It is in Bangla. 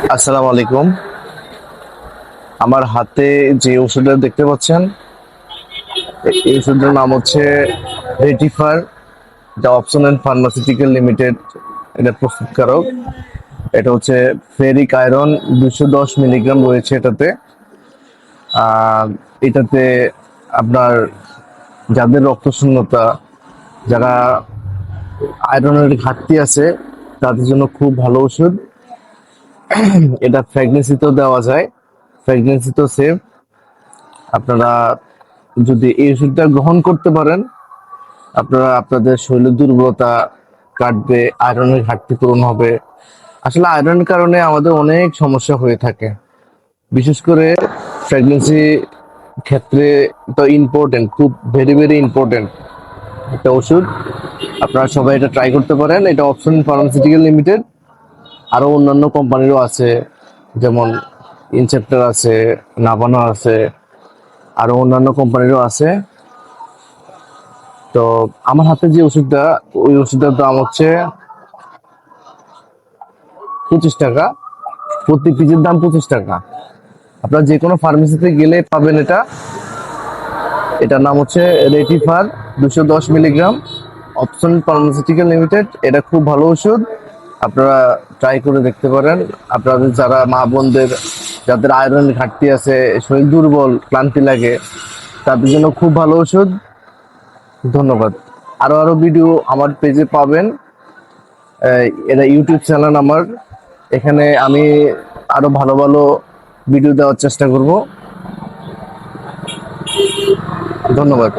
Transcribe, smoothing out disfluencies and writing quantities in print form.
আসসালামু আলাইকুম। আমার হাতে যে ওষুধটা দেখতে পাচ্ছেন, এই ওষুধটার নাম হচ্ছে রেটিফার, যা অপশন অ্যান্ড ফার্মাসিউটিক্যাল লিমিটেড এটা প্রস্তুতকারক। এটা হচ্ছে ফেরিক আয়রন 210 মিলিগ্রাম রয়েছে এটাতে। আহ, এটাতে আপনার যাদের রক্তশূন্যতা, যারা আয়রনের ঘাটতি আছে, তাদের জন্য খুব ভালো ওষুধ। এটা প্রেগনেন্সিতেও দেওয়া যায়, প্রেগনেন্সিতেও সেফ। আপনারা যদি এই ওষুধটা গ্রহণ করতে পারেন, আপনারা আপনাদের শরীরের দুর্বলতা কাটবে, আয়রনের ঘাটতি পূরণ হবে। আসলে আয়রনের কারণে আমাদের অনেক সমস্যা হয়ে থাকে, বিশেষ করে প্রেগনেন্সি ক্ষেত্রে। তো ইম্পর্টেন্ট, খুব ভেরি ভেরি ইম্পর্টেন্ট একটা ওষুধ। আপনারা সবাই এটা ট্রাই করতে পারেন। এটা অপশন ফার্মাসিউটিক্যাল লিমিটেড, আরো অন্যান্য কোম্পানিরও আছে, যেমন ইনসেপ্টার আছে, নাভানা আছে, আরো অন্যান্য কোম্পানিরও আছে। তো আমার হাতে যে ওষুধটা, ওই ওষুধটার দাম হচ্ছে 25 টাকা। প্রতি পিসের দাম 25 টাকা। আপনার যে কোনো ফার্মেসিতে গেলে পাবেন এটা। এটার নাম হচ্ছে রেটিফার 210 মিলিগ্রাম, অপশন ফার্মাসিউটিক্যাল লিমিটেড। এটা খুব ভালো ওষুধ, আপনারা ট্রাই করে দেখতে পারেন। আপনাদের যারা মা বোনদের, যাদের আয়রনের ঘাটতি আছে, শরীর দুর্বল, ক্লান্তি লাগে, তাদের জন্য খুব ভালো ওষুধ। ধন্যবাদ। আরো আরো ভিডিও আমার পেজে পাবেন। এটা ইউটিউব চ্যানেল আমার। এখানে আমি আরো ভালো ভালো ভিডিও দেওয়ার চেষ্টা করব। ধন্যবাদ।